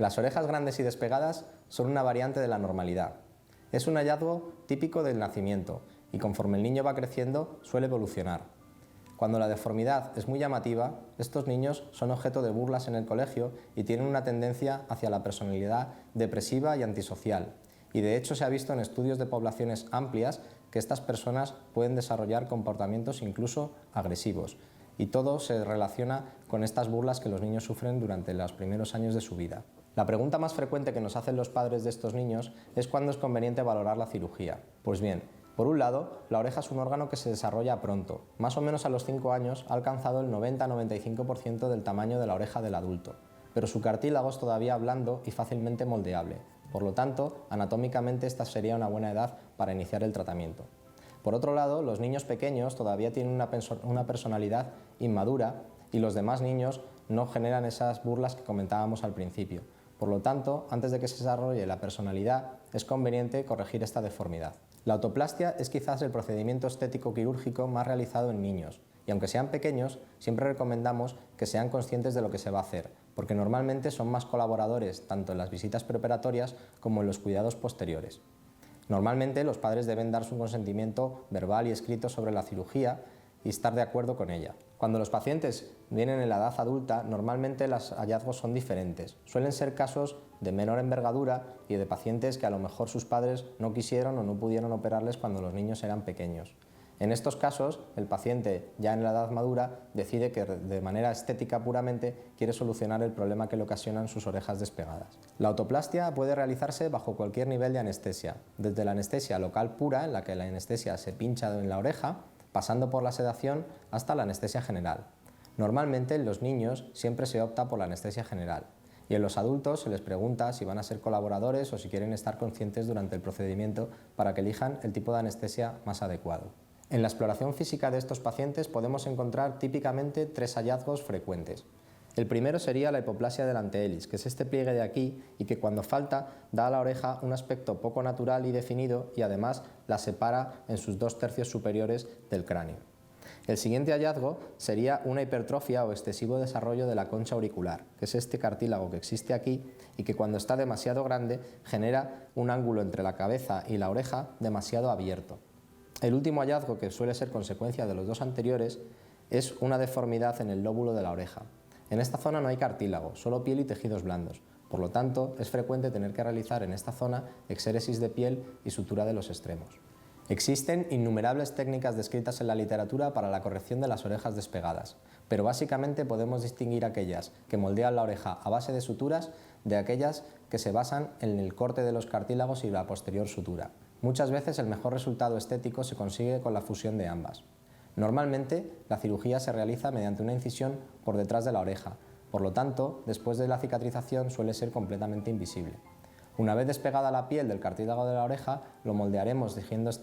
Las orejas grandes y despegadas son una variante de la normalidad. Es un hallazgo típico del nacimiento y conforme el niño va creciendo suele evolucionar. Cuando la deformidad es muy llamativa, estos niños son objeto de burlas en el colegio y tienen una tendencia hacia la personalidad depresiva y antisocial. Y de hecho se ha visto en estudios de poblaciones amplias que estas personas pueden desarrollar comportamientos incluso agresivos. Y todo se relaciona con estas burlas que los niños sufren durante los primeros años de su vida. La pregunta más frecuente que nos hacen los padres de estos niños es cuándo es conveniente valorar la cirugía. Pues bien, por un lado, la oreja es un órgano que se desarrolla pronto. Más o menos a los 5 años ha alcanzado el 90-95% del tamaño de la oreja del adulto, pero su cartílago es todavía blando y fácilmente moldeable. Por lo tanto, anatómicamente esta sería una buena edad para iniciar el tratamiento. Por otro lado, los niños pequeños todavía tienen una personalidad inmadura y los demás niños no generan esas burlas que comentábamos al principio. Por lo tanto, antes de que se desarrolle la personalidad, es conveniente corregir esta deformidad. La autoplastia es quizás el procedimiento estético quirúrgico más realizado en niños, y aunque sean pequeños, siempre recomendamos que sean conscientes de lo que se va a hacer, porque normalmente son más colaboradores tanto en las visitas preoperatorias como en los cuidados posteriores. Normalmente los padres deben dar su consentimiento verbal y escrito sobre la cirugía y estar de acuerdo con ella. Cuando los pacientes vienen en la edad adulta, normalmente los hallazgos son diferentes. Suelen ser casos de menor envergadura y de pacientes que a lo mejor sus padres no quisieron o no pudieron operarles cuando los niños eran pequeños. En estos casos, el paciente ya en la edad madura decide que de manera estética puramente quiere solucionar el problema que le ocasionan sus orejas despegadas. La autoplastia puede realizarse bajo cualquier nivel de anestesia, desde la anestesia local pura, en la que la anestesia se pincha en la oreja, pasando por la sedación hasta la anestesia general. Normalmente en los niños siempre se opta por la anestesia general y en los adultos se les pregunta si van a ser colaboradores o si quieren estar conscientes durante el procedimiento para que elijan el tipo de anestesia más adecuado. En la exploración física de estos pacientes podemos encontrar típicamente 3 hallazgos frecuentes. El primero sería la hipoplasia del antehélice, que es este pliegue de aquí y que cuando falta da a la oreja un aspecto poco natural y definido y además la separa en sus 2/3 superiores del cráneo. El siguiente hallazgo sería una hipertrofia o excesivo desarrollo de la concha auricular, que es este cartílago que existe aquí y que cuando está demasiado grande genera un ángulo entre la cabeza y la oreja demasiado abierto. El último hallazgo, que suele ser consecuencia de los 2 anteriores, es una deformidad en el lóbulo de la oreja. En esta zona no hay cartílago, solo piel y tejidos blandos. Por lo tanto, es frecuente tener que realizar en esta zona exéresis de piel y sutura de los extremos. Existen innumerables técnicas descritas en la literatura para la corrección de las orejas despegadas, pero básicamente podemos distinguir aquellas que moldean la oreja a base de suturas de aquellas que se basan en el corte de los cartílagos y la posterior sutura. Muchas veces el mejor resultado estético se consigue con la fusión de ambas. Normalmente, la cirugía se realiza mediante una incisión por detrás de la oreja, por lo tanto, después de la cicatrización suele ser completamente invisible. Una vez despegada la piel del cartílago de la oreja, lo moldearemos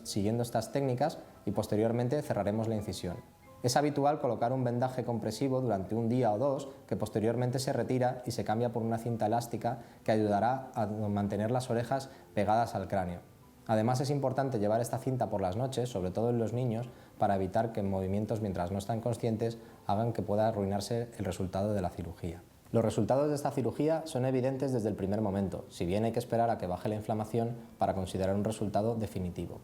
siguiendo estas técnicas y posteriormente cerraremos la incisión. Es habitual colocar un vendaje compresivo durante un día o 2 que posteriormente se retira y se cambia por una cinta elástica que ayudará a mantener las orejas pegadas al cráneo. Además es importante llevar esta cinta por las noches, sobre todo en los niños, para evitar que movimientos mientras no están conscientes hagan que pueda arruinarse el resultado de la cirugía. Los resultados de esta cirugía son evidentes desde el primer momento, si bien hay que esperar a que baje la inflamación para considerar un resultado definitivo.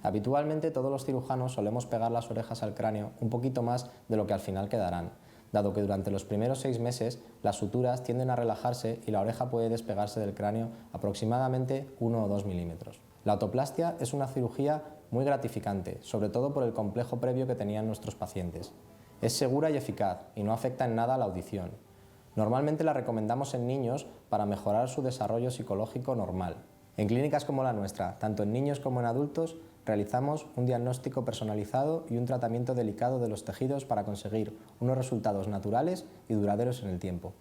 Habitualmente todos los cirujanos solemos pegar las orejas al cráneo un poquito más de lo que al final quedarán, dado que durante los primeros 6 meses las suturas tienden a relajarse y la oreja puede despegarse del cráneo aproximadamente 1 o 2 milímetros. La autoplastia es una cirugía muy gratificante, sobre todo por el complejo previo que tenían nuestros pacientes. Es segura y eficaz y no afecta en nada a la audición. Normalmente la recomendamos en niños para mejorar su desarrollo psicológico normal. En clínicas como la nuestra, tanto en niños como en adultos, realizamos un diagnóstico personalizado y un tratamiento delicado de los tejidos para conseguir unos resultados naturales y duraderos en el tiempo.